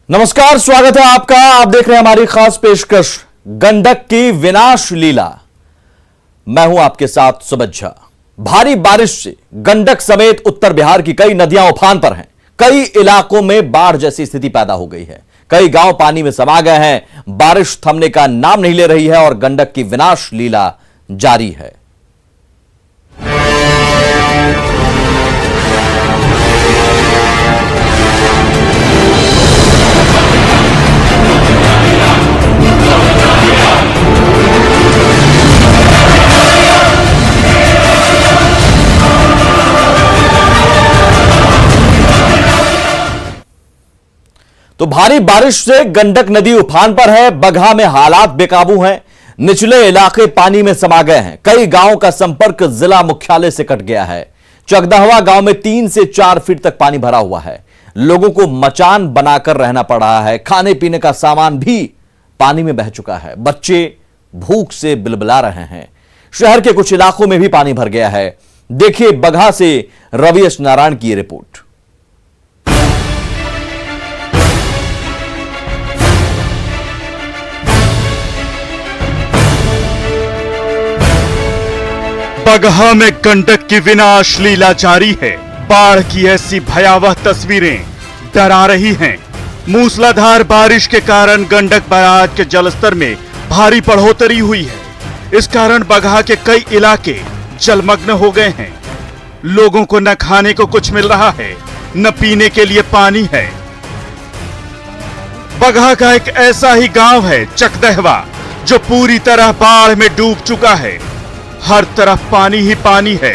नमस्कार, स्वागत है आपका। आप देख रहे हैं हमारी खास पेशकश गंडक की विनाश लीला। मैं हूं आपके साथ सुमित झा। भारी बारिश से गंडक समेत उत्तर बिहार की कई नदियां उफान पर हैं। कई इलाकों में बाढ़ जैसी स्थिति पैदा हो गई है। कई गांव पानी में समा गए हैं। बारिश थमने का नाम नहीं ले रही है और गंडक की विनाश लीला जारी है। तो भारी बारिश से गंडक नदी उफान पर है। बगहा में हालात बेकाबू हैं। निचले इलाके पानी में समा गए हैं। कई गांवों का संपर्क जिला मुख्यालय से कट गया है। चकदहवा गांव में 3 से 4 फीट तक पानी भरा हुआ है। लोगों को मचान बनाकर रहना पड़ रहा है। खाने पीने का सामान भी पानी में बह चुका है। बच्चे भूख से बिलबिला रहे हैं। शहर के कुछ इलाकों में भी पानी भर गया है। देखिए बगहा से रवि एस नारायण की रिपोर्ट। बगहा में गंडक की विनाश लीला जारी है। बाढ़ की ऐसी भयावह तस्वीरें डरा रही हैं। मूसलाधार बारिश के कारण गंडक बैराज के जलस्तर में भारी बढ़ोतरी हुई है। इस कारण बगहा के कई इलाके जलमग्न हो गए हैं। लोगों को न खाने को कुछ मिल रहा है, न पीने के लिए पानी है। बगहा का एक ऐसा ही गांव है चकदहवा, जो पूरी तरह बाढ़ में डूब चुका है। हर तरफ पानी ही पानी है।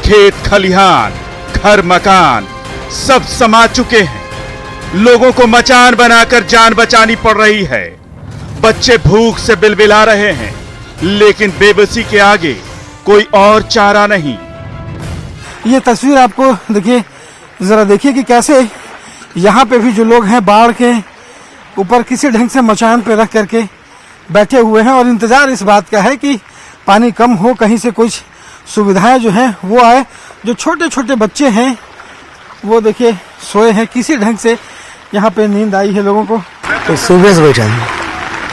खेत खलिहान, घर मकान सब समा चुके हैं। लोगों को मचान बनाकर जान बचानी पड़ रही है। बच्चे भूख से बिलबिला रहे हैं, लेकिन बेबसी के आगे कोई और चारा नहीं। ये तस्वीर आपको देखिए, जरा देखिए कि कैसे यहाँ पे भी जो लोग हैं बाढ़ के ऊपर किसी ढंग से मचान पे रख करके बैठे हुए हैं और इंतजार इस बात का है कि पानी कम हो, कहीं से कुछ सुविधाएं जो हैं वो आए। जो छोटे छोटे बच्चे हैं वो देखिए सोए हैं। किसी ढंग से यहाँ पे नींद आई है लोगों को। तो सुबह से बैठा है।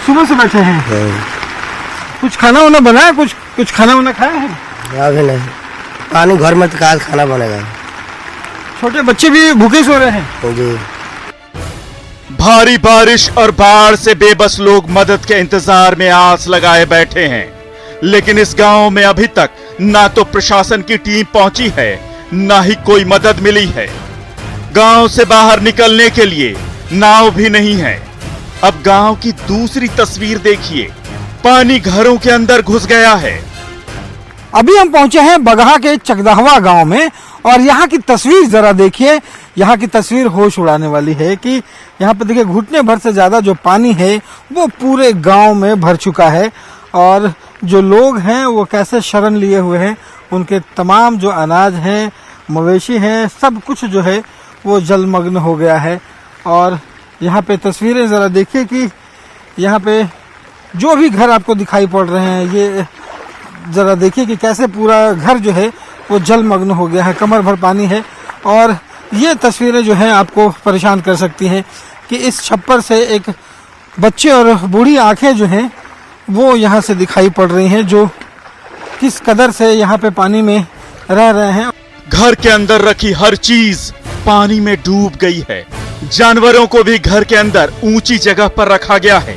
सुबह से बैठे हैं। कुछ खाना वाना बनाया? कुछ खाना वाना खाया है? अभी नहीं, पानी घर में तो कहाँ खाना बनेगा। छोटे बच्चे भी भूखे सो रहे हैं जी। भारी बारिश और बाढ़ से बेबस लोग मदद के इंतजार में आस लगाए बैठे हैं, लेकिन इस गांव में अभी तक ना तो प्रशासन की टीम पहुंची है, ना ही कोई मदद मिली है। गांव से बाहर निकलने के लिए नाव भी नहीं है। अब गांव की दूसरी तस्वीर देखिए। पानी घरों के अंदर घुस गया है। अभी हम पहुंचे हैं बगहा के चकदहवा गांव में और यहाँ की तस्वीर जरा देखिए। यहाँ की तस्वीर होश उड़ाने वाली है कि यहाँ पे देखिए घुटने भर से ज्यादा जो पानी है वो पूरे गांव में भर चुका है और जो लोग हैं वो कैसे शरण लिए हुए हैं। उनके तमाम जो अनाज हैं, मवेशी हैं, सब कुछ जो है वो जलमग्न हो गया है। और यहाँ पे तस्वीरें ज़रा देखिए कि यहाँ पे जो भी घर आपको दिखाई पड़ रहे हैं, ये ज़रा देखिए कि कैसे पूरा घर जो है वो जलमग्न हो गया है। कमर भर पानी है और ये तस्वीरें जो हैं आपको परेशान कर सकती हैं कि इस छप्पर से एक बच्चे और बूढ़ी आंखें जो हैं वो यहाँ से दिखाई पड़ रही हैं, जो किस कदर से यहाँ पे पानी में रह रहे हैं। घर के अंदर रखी हर चीज पानी में डूब गई है। जानवरों को भी घर के अंदर ऊंची जगह पर रखा गया है।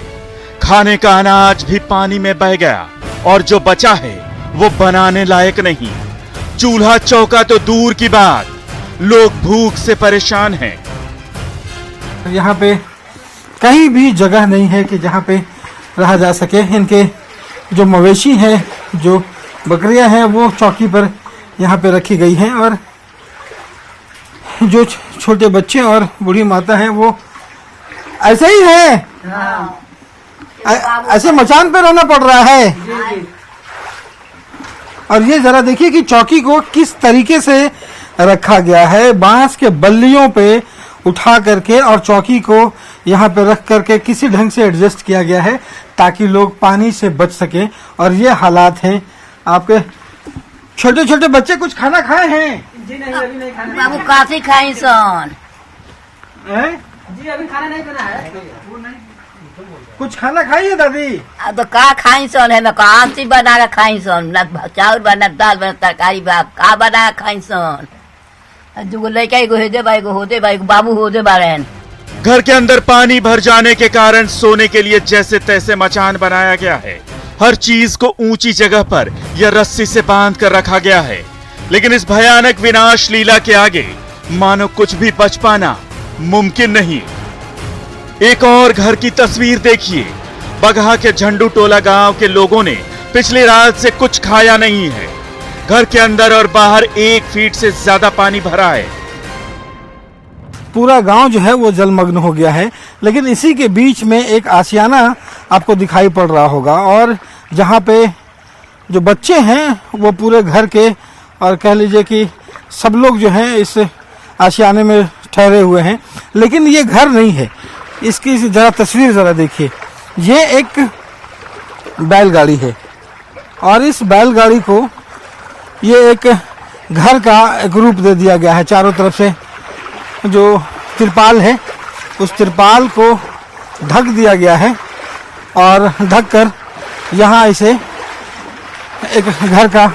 खाने का अनाज भी पानी में बह गया और जो बचा है वो बनाने लायक नहीं। चूल्हा चौका तो दूर की बात, लोग भूख से परेशान हैं। यहाँ पे कहीं भी जगह नहीं है कि जहाँ पे रहा जा सके। इनके जो मवेशी हैं, जो बकरियां हैं, वो चौकी पर यहाँ पे रखी गई हैं और जो छोटे बच्चे और बूढ़ी माता हैं वो ऐसे ही है। ऐसे मचान पे रहना पड़ रहा है। और ये जरा देखिए कि चौकी को किस तरीके से रखा गया है। बांस के बल्लियों पे उठा करके और चौकी को यहाँ पे रख करके किसी ढंग से एडजस्ट किया गया है ताकि लोग पानी से बच सकें। और ये हालात हैं। आपके छोटे छोटे बच्चे कुछ खाना खाए हैं? जी नहीं, अभी नहीं खाने। बाबू काफी खाई सन। जी अभी खाना नहीं बना है। कुछ खाना खाइए दादी। अब तो का खाई सन है, मैं कहाँ से बना के खाई सन, न चावल बना, दाल बना, तरकारी बा, का बना के खाई सन। दूगो लड़का एगो हेदे बा, एगो होदे बा, एगो बाबू होदे बारन। घर के अंदर पानी भर जाने के कारण सोने के लिए जैसे तैसे मचान बनाया गया है। हर चीज को ऊंची जगह पर या रस्सी से बांध कर रखा गया है, लेकिन इस भयानक विनाश लीला के आगे मानो कुछ भी बच पाना मुमकिन नहीं। एक और घर की तस्वीर देखिए। बगहा के झंडू टोला गांव के लोगों ने पिछली रात से कुछ खाया नहीं है। घर के अंदर और बाहर 1 फीट से ज्यादा पानी भरा है। पूरा गांव जो है वो जलमग्न हो गया है, लेकिन इसी के बीच में एक आशियाना आपको दिखाई पड़ रहा होगा, और जहां पे जो बच्चे हैं वो पूरे घर के, और कह लीजिए कि सब लोग जो हैं इस आशियाने में ठहरे हुए हैं। लेकिन ये घर नहीं है, इसकी जरा तस्वीर जरा देखिए। ये एक बैलगाड़ी है, और इस बैलगाड़ी को ये एक घर का एक रूप दे दिया गया है। चारों तरफ से जो तिरपाल है उस तिरपाल को ढक दिया गया है, और ढक कर यहाँ इसे एक घर का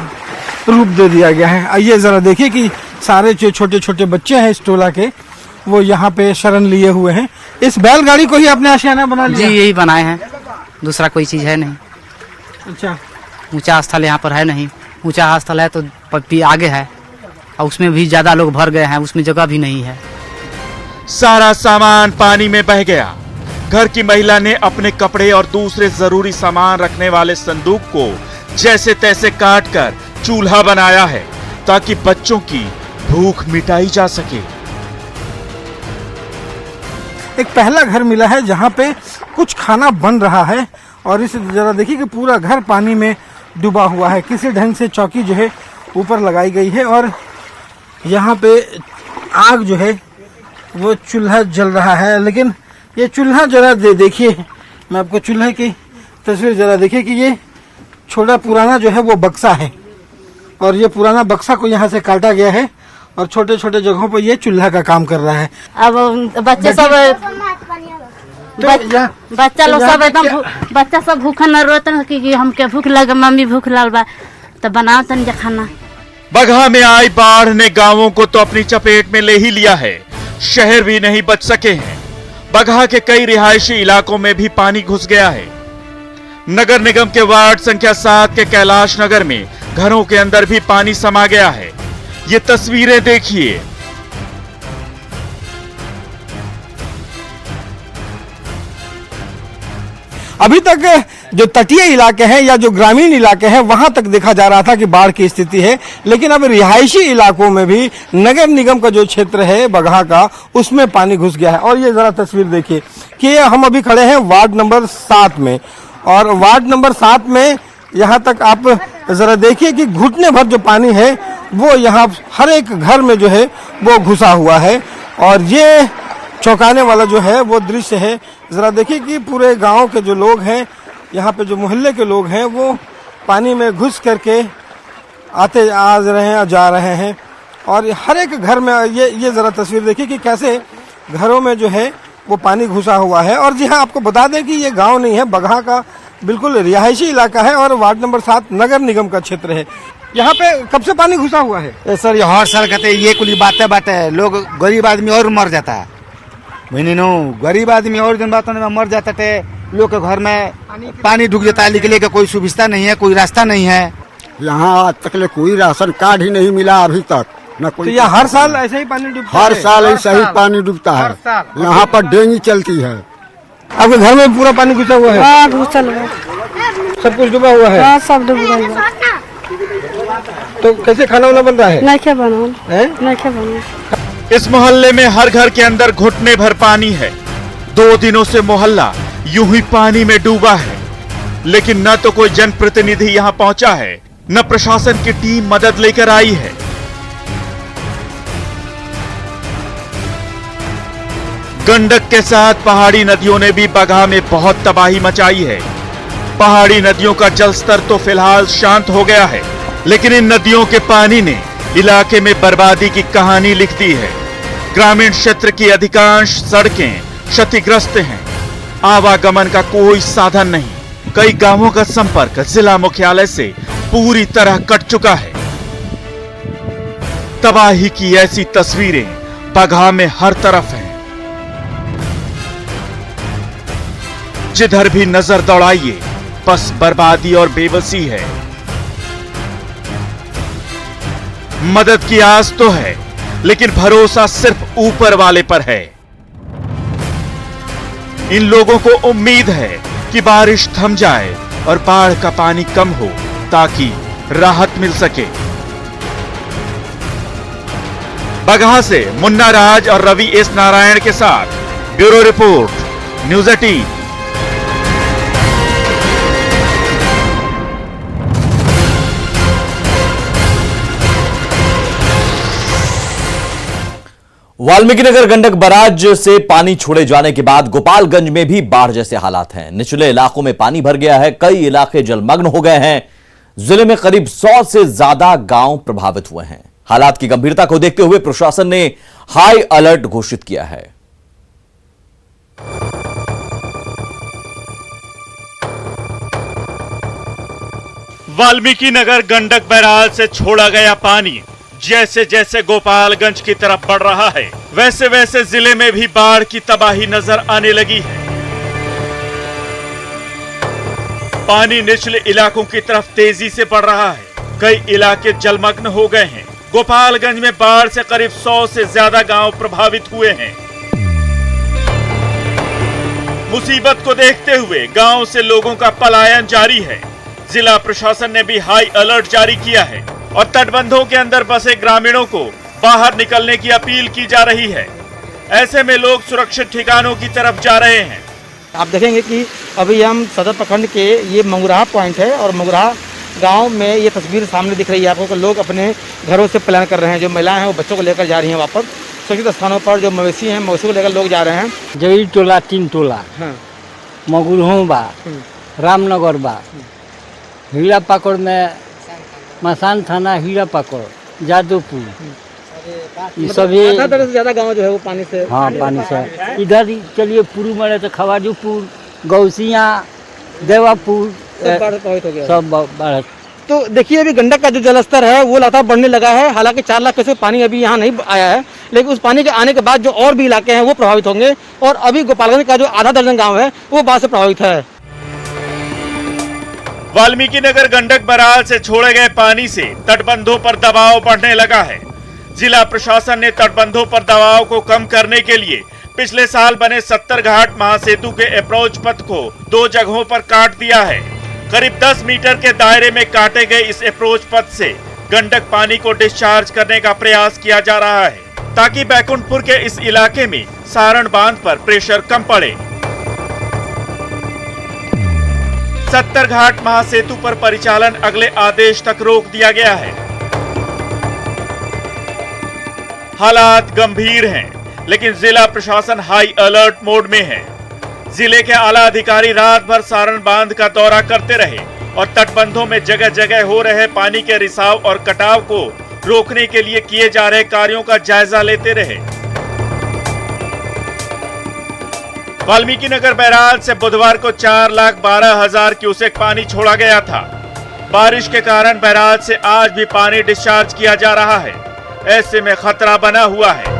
रूप दे दिया गया है। आइए जरा देखिए कि सारे जो छोटे छोटे बच्चे हैं इस टोला के, वो यहाँ पे शरण लिए हुए हैं। इस बैलगाड़ी को ही आपने आशियाना बना लिया? जी यही बनाए हैं, दूसरा कोई चीज है नहीं। अच्छा, ऊंचा स्थल यहाँ पर है नहीं। ऊंचा स्थल है तो पप्पी आगे है, और उसमें भी ज्यादा लोग भर गए हैं, उसमें जगह भी नहीं है। सारा सामान पानी में बह गया। घर की महिला ने अपने कपड़े और दूसरे जरूरी सामान रखने वाले संदूक को जैसे तैसे काट कर चूल्हा बनाया है, ताकि बच्चों की भूख मिटाई जा सके। एक पहला घर मिला है जहाँ पे कुछ खाना बन रहा है, और इस जरा देखिए कि पूरा घर पानी में डूबा हुआ है। किसी ढंग से चौकी जो है ऊपर लगाई गई है, और यहाँ पे आग जो है वो चूल्हा जल रहा है। लेकिन ये चूल्हा जरा देखिए, मैं आपको चूल्हे की तस्वीर जरा देखिए कि ये छोटा पुराना जो है वो बक्सा है, और ये पुराना बक्सा को यहाँ से काटा गया है, और छोटे छोटे जगहों पर ये चूल्हा का काम कर रहा है। अब बच्चे सब बच्चा लोग सब एकदम बच्चा सब भूखा न रोत कि हमके भूख लगे, मम्मी भूख लाल बा, तो बनाओ तन खाना। बगहा में आई बाढ़ ने गांवों को तो अपनी चपेट में ले ही लिया है, शहर भी नहीं बच सके हैं। बगहा के कई रिहायशी इलाकों में भी पानी घुस गया है। नगर निगम के वार्ड संख्या 7 के कैलाश नगर में घरों के अंदर भी पानी समा गया है। ये तस्वीरें देखिए। अभी तक जो तटीय इलाके हैं या जो ग्रामीण इलाके हैं वहां तक देखा जा रहा था कि बाढ़ की स्थिति है, लेकिन अब रिहायशी इलाकों में भी नगर निगम का जो क्षेत्र है बगहा का, उसमें पानी घुस गया है। और ये जरा तस्वीर देखिए कि हम अभी खड़े हैं वार्ड नंबर 7 में, और वार्ड नंबर 7 में यहाँ तक आप जरा देखिए कि घुटने भर जो पानी है वो यहाँ हर एक घर में जो है वो घुसा हुआ है। और ये चौंकाने वाला जो है वो दृश्य है। जरा देखिए कि पूरे गांव के जो लोग हैं, यहाँ पे जो मोहल्ले के लोग हैं, वो पानी में घुस करके आते आ रहे हैं और जा रहे हैं। और हर एक घर में ये जरा तस्वीर देखिए कि कैसे घरों में जो है वो पानी घुसा हुआ है। और जी हाँ, आपको बता दें कि ये गांव नहीं है, बगहा का बिल्कुल रिहायशी इलाका है, और वार्ड नंबर 7 नगर निगम का क्षेत्र है। यहाँ पे कब से पानी घुसा हुआ है? सर ये हर साल कहते ये कुछ बातें है, लोग गरीब आदमी और मर जाता है। गरीब आदमी और दिन बातों में मर जाता है, लोग के घर में पानी ढुक जाता है, निकले का कोई सुविधा नहीं है, कोई रास्ता नहीं है। यहाँ आज तक ले कोई राशन कार्ड ही नहीं मिला अभी तक, न कोई। तो यहाँ हर साल ऐसे ही पानी डूबता है? हर साल ऐसा ही पानी डूबता है। यहाँ पर डेंगी चलती है। आपके घर में पूरा पानी घुसा हुआ है? हाँ घुसल हुआ, सब कुछ डूबा हुआ है? हाँ सब डूब गया। तो कैसे खाना वाना बन रहा है? नहीं बना। इस मोहल्ले में हर घर के अंदर घुटने भर पानी है। 2 दिनों से मोहल्ला यूं ही पानी में डूबा है, लेकिन न तो कोई जनप्रतिनिधि यहां पहुंचा है, न प्रशासन की टीम मदद लेकर आई है। गंडक के साथ पहाड़ी नदियों ने भी बगहा में बहुत तबाही मचाई है। पहाड़ी नदियों का जलस्तर तो फिलहाल शांत हो गया है, लेकिन इन नदियों के पानी ने इलाके में बर्बादी की कहानी लिख दी है। ग्रामीण क्षेत्र की अधिकांश सड़कें क्षतिग्रस्त हैं। आवागमन का कोई साधन नहीं। कई गांवों का संपर्क जिला मुख्यालय से पूरी तरह कट चुका है। तबाही की ऐसी तस्वीरें बगहा में हर तरफ हैं। जिधर भी नजर दौड़ाइए बस बर्बादी और बेबसी है। मदद की आस तो है, लेकिन भरोसा सिर्फ ऊपर वाले पर है। इन लोगों को उम्मीद है कि बारिश थम जाए और बाढ़ का पानी कम हो ताकि राहत मिल सके। बगहा से मुन्ना राज और रवि एस नारायण के साथ bureau report, news 18। Valmikinagar Gandak barrage से पानी छोड़े जाने के बाद गोपालगंज में भी बाढ़ जैसे हालात हैं। निचले इलाकों में पानी भर गया है, कई इलाके जलमग्न हो गए हैं। जिले में करीब 100 से ज्यादा गांव प्रभावित हुए हैं। हालात की गंभीरता को देखते हुए प्रशासन ने हाई अलर्ट घोषित किया है। वाल्मीकिनगर गंडक बैराज से छोड़ा गया पानी जैसे जैसे गोपालगंज की तरफ बढ़ रहा है, वैसे वैसे जिले में भी बाढ़ की तबाही नजर आने लगी है। पानी निचले इलाकों की तरफ तेजी से बढ़ रहा है। कई इलाके जलमग्न हो गए हैं। गोपालगंज में बाढ़ से करीब 100 से ज्यादा गांव प्रभावित हुए हैं। मुसीबत को देखते हुए गांव से लोगों का पलायन जारी है। जिला प्रशासन ने भी हाई अलर्ट जारी किया है और तटबंधों के अंदर बसे ग्रामीणों को बाहर निकलने की अपील की जा रही है। ऐसे में लोग सुरक्षित ठिकानों की तरफ जा रहे हैं। आप देखेंगे कि अभी हम सदर प्रखंड के ये मंगुराहा पॉइंट है और मंगुराहा गांव में ये तस्वीर सामने दिख रही है आपको कि लोग अपने घरों से प्लान कर रहे हैं। जो महिलाएं हैं वो बच्चों को लेकर जा रही हैं वापस। सुरक्षित स्थानों पर जो मवेशी हैं मवेशी को लेकर लोग जा रहे हैं। जई टोला 3 टोला हाँ। मगुरहों बा, रामनगर बा, हीरा पाकड़ में मसान थाना, हीरा पाकड़, जादवपुर, ये सभी आधा दर्जन से ज्यादा गांव जो है वो पानी से, हाँ पानी से। इधर चलिए पूर्व में तो खवाजूपुर, गौसिया, देवापुर सब बाढ़ प्रभावित हो गया। सब बाढ़। तो देखिए अभी गंडक का जो जलस्तर है वो लगातार बढ़ने लगा है। हालांकि 4 लाख से पानी अभी यहाँ नहीं आया है, लेकिन उस पानी के आने के बाद जो और भी इलाके हैं वो प्रभावित होंगे। और अभी गोपालगंज का जो आधा दर्जन गाँव है वो बाढ़ से प्रभावित है। वाल्मीकिनगर गंडक बराज से छोड़े गए पानी से तटबंधों पर दबाव बढ़ने लगा है। जिला प्रशासन ने तटबंधों पर दबाव को कम करने के लिए पिछले साल बने 70 घाट महासेतु के अप्रोच पथ को 2 जगहों पर काट दिया है। करीब 10 मीटर के दायरे में काटे गए इस अप्रोच पथ से गंडक पानी को डिस्चार्ज करने का प्रयास किया जा रहा है, ताकि बैकुंठपुर के इस इलाके में सारण बांध पर प्रेशर कम पड़े। 70 घाट महासेतु पर परिचालन अगले आदेश तक रोक दिया गया है। हालात गंभीर हैं, लेकिन जिला प्रशासन हाई अलर्ट मोड में है। जिले के आला अधिकारी रात भर सारण बांध का दौरा करते रहे और तटबंधों में जगह जगह हो रहे पानी के रिसाव और कटाव को रोकने के लिए किए जा रहे कार्यों का जायजा लेते रहे। वाल्मीकिनगर बैराज से बुधवार को 4,12,000 क्यूसेक पानी छोड़ा गया था। बारिश के कारण बैराज से आज भी पानी डिस्चार्ज किया जा रहा है। ऐसे में खतरा बना हुआ है।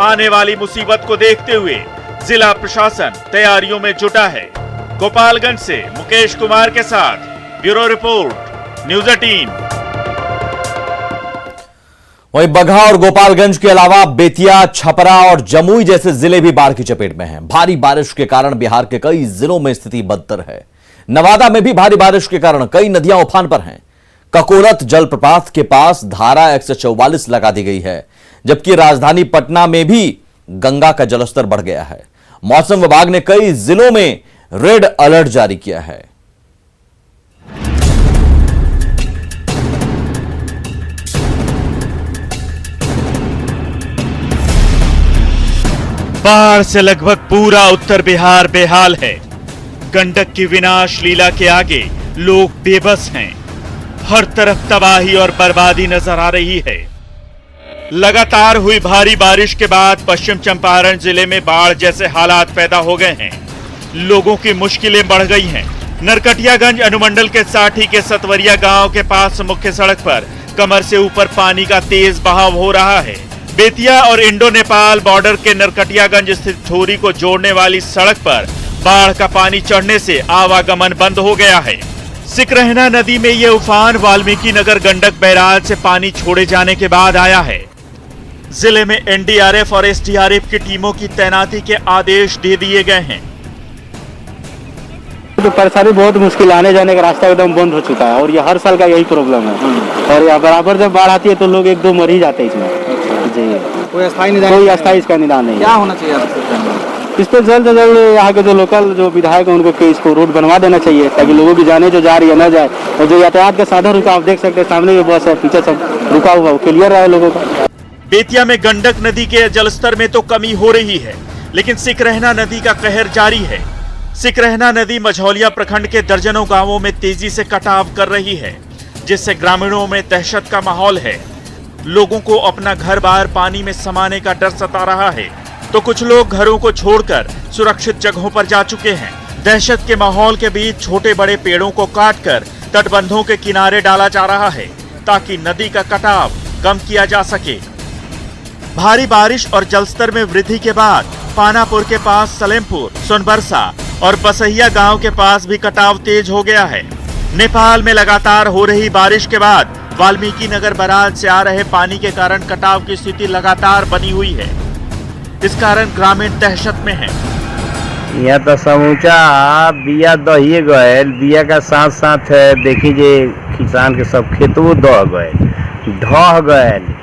आने वाली मुसीबत को देखते हुए जिला प्रशासन तैयारियों में जुटा है। गोपालगंज से मुकेश कुमार के साथ ब्यूरो रिपोर्ट, न्यूज़ 18। वहीं बगहा और गोपालगंज के अलावा बेतिया, छपरा और जमुई जैसे जिले भी बाढ़ की चपेट में हैं। भारी बारिश के कारण बिहार के कई जिलों में स्थिति बदतर है। नवादा में भी भारी बारिश के कारण कई नदियां उफान पर हैं। ककोलत जलप्रपात के पास धारा 144 लगा दी गई है, जबकि राजधानी पटना में भी गंगा का जलस्तर बढ़ गया है। मौसम विभाग ने कई जिलों में रेड अलर्ट जारी किया है। बाढ़ से लगभग पूरा उत्तर बिहार बेहाल है। गंडक की विनाश लीला के आगे लोग बेबस हैं। हर तरफ तबाही और बर्बादी नजर आ रही है। लगातार हुई भारी बारिश के बाद पश्चिम चंपारण जिले में बाढ़ जैसे हालात पैदा हो गए हैं। लोगों की मुश्किलें बढ़ गई हैं। नरकटियागंज अनुमंडल के साठी के सतवरिया गांव के पास मुख्य सड़क पर कमर से ऊपर पानी का तेज बहाव हो रहा है। बेतिया और इंडो नेपाल बॉर्डर के नरकटियागंज स्थित थोरी को जोड़ने वाली सड़क पर बाढ़ का पानी चढ़ने से आवागमन बंद हो गया है। सिकरहना नदी में ये उफान वाल्मीकि नगर गंडक बैराज से पानी छोड़े जाने के बाद आया है। जिले में एनडीआरएफ और एसडीआरएफ की टीमों की तैनाती के आदेश दे दिए गए हैं। तो परेशानी बहुत मुश्किल, आने जाने का रास्ता एकदम बंद हो चुका है और ये हर साल का यही प्रॉब्लम है। और यहाँ बराबर जब बाढ़ आती है तो लोग एक दो मर ही जाते हैं इसमें। जी, कोई अस्थायी इसका निदान नहीं। क्या होना चाहिए इस पर? जल्द से जल्द यहाँ के जो लोकल जो विधायक है उनको इसको रोड बनवा देना चाहिए ताकि लोगों की जाने जो जा रही है न जाए। और जो यातायात के साधन रुका, आप देख सकते हैं सामने जो बस है, पीछे सब रुका हुआ, क्लियर रहा है लोगों का। बेतिया में गंडक नदी के जलस्तर में तो कमी हो रही है, लेकिन सिकरहना नदी का कहर जारी है। सिकरहना नदी मझौलिया प्रखंड के दर्जनों गांवों में तेजी से कटाव कर रही है, जिससे ग्रामीणों में दहशत का माहौल है। लोगों को अपना घर बार पानी में समाने का डर सता रहा है, तो कुछ लोग घरों को छोड़कर सुरक्षित जगहों पर जा चुके हैं। दहशत के माहौल के बीच छोटे बड़े पेड़ों को काटकर तटबंधों के किनारे डाला जा रहा है ताकि नदी का कटाव कम किया जा सके। भारी बारिश और जलस्तर में वृद्धि के बाद पानापुर के पास सलेमपुर, सोनबरसा और बसहिया गांव के पास भी कटाव तेज हो गया है। नेपाल में लगातार हो रही बारिश के बाद वाल्मीकि नगर बैराज से आ रहे पानी के कारण कटाव की स्थिति लगातार बनी हुई है। इस कारण ग्रामीण दहशत में हैं। यहाँ तो समूचा बिया दहिए गए, बिया का साथ साथ देखी जे किसान के सब खेतों दह गए।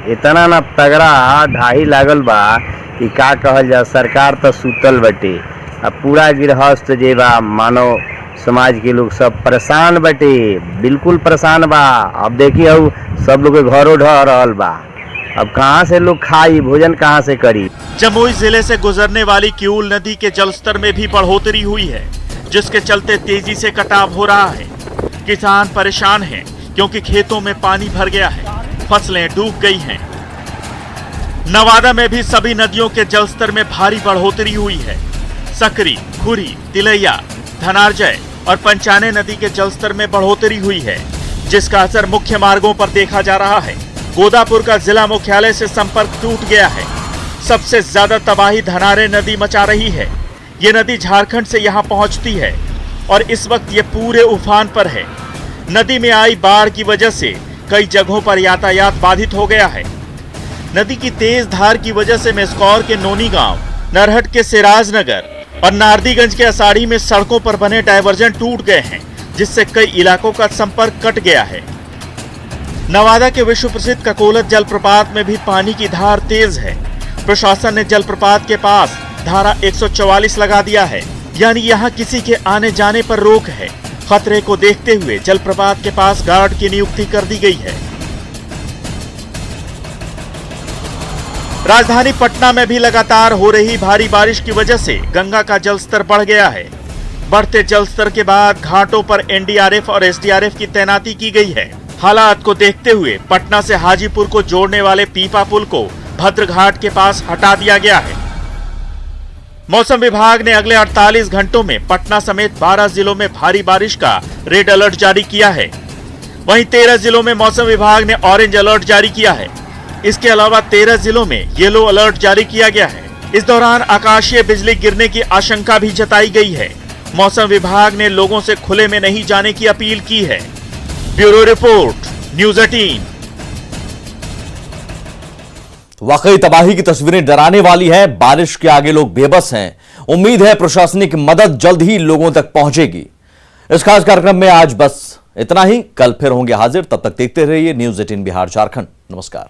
इतना ना तगड़ा ढाही लागल बा कि का कहल जा। सरकार तो सुतल बटे, अब पूरा गृहस्थ जे बा मानव समाज के लोग सब परेशान बटे, बिल्कुल परेशान बा। अब देखिए अब सब लोग के घरों ढह रहल बा, अब कहाँ से लोग खाई, भोजन कहाँ से करी। जमुई जिले से गुजरने वाली किऊल नदी के जलस्तर में भी बढ़ोतरी हुई है, जिसके चलते तेजी से कटाव हो रहा है। किसान परेशान हैं क्योंकि खेतों में पानी भर गया है, फसलें डूब गई हैं। नवादा में भी सभी नदियों के जलस्तर में भारी बढ़ोतरी हुई है। सकरी, खुरी, तिलैया, धनार्जय और पंचाने नदी के जलस्तर में बढ़ोतरी हुई है, जिसका असर मुख्य मार्गों पर देखा जा रहा है। गोदापुर का जिला मुख्यालय से संपर्क टूट गया है। सबसे ज्यादा तबाही धनारे नदी मचा रही है। ये नदी झारखंड से यहाँ पहुँचती है और इस वक्त ये पूरे उफान पर है। नदी में आई बाढ़ की वजह से कई जगहों पर यातायात बाधित हो गया है। नदी की तेज धार की वजह से मेस्कौर के नोनी गांव, नरहट के सिराजनगर और नारदीगंज के असाड़ी में सड़कों पर बने डायवर्जन टूट गए हैं, जिससे कई इलाकों का संपर्क कट गया है। नवादा के विश्व प्रसिद्ध ककोलत जलप्रपात में भी पानी की धार तेज है। प्रशासन ने जलप्रपात के पास धारा 144 लगा दिया है, यानी यहाँ किसी के आने जाने पर रोक है। खतरे को देखते हुए जलप्रपात के पास गार्ड की नियुक्ति कर दी गई है। राजधानी पटना में भी लगातार हो रही भारी बारिश की वजह से गंगा का जलस्तर बढ़ गया है। बढ़ते जलस्तर के बाद घाटों पर एनडीआरएफ और एसडीआरएफ की तैनाती की गई है। हालात को देखते हुए पटना से हाजीपुर को जोड़ने वाले पीपा पुल को भद्रघाट के पास हटा दिया गया है। मौसम विभाग ने अगले 48 घंटों में पटना समेत 12 जिलों में भारी बारिश का रेड अलर्ट जारी किया है। वहीं 13 जिलों में मौसम विभाग ने ऑरेंज अलर्ट जारी किया है। इसके अलावा 13 जिलों में येलो अलर्ट जारी किया गया है। इस दौरान आकाशीय बिजली गिरने की आशंका भी जताई गई है। मौसम विभाग ने लोगों से खुले में नहीं जाने की अपील की है। Bureau report, news 18। वाकई तबाही की तस्वीरें डराने वाली हैं। बारिश के आगे लोग बेबस हैं। उम्मीद है प्रशासनिक मदद जल्द ही लोगों तक पहुंचेगी। इस खास कार्यक्रम में आज बस इतना ही। कल फिर होंगे हाजिर। तब तक देखते रहिए न्यूज़ 18 बिहार झारखंड। नमस्कार।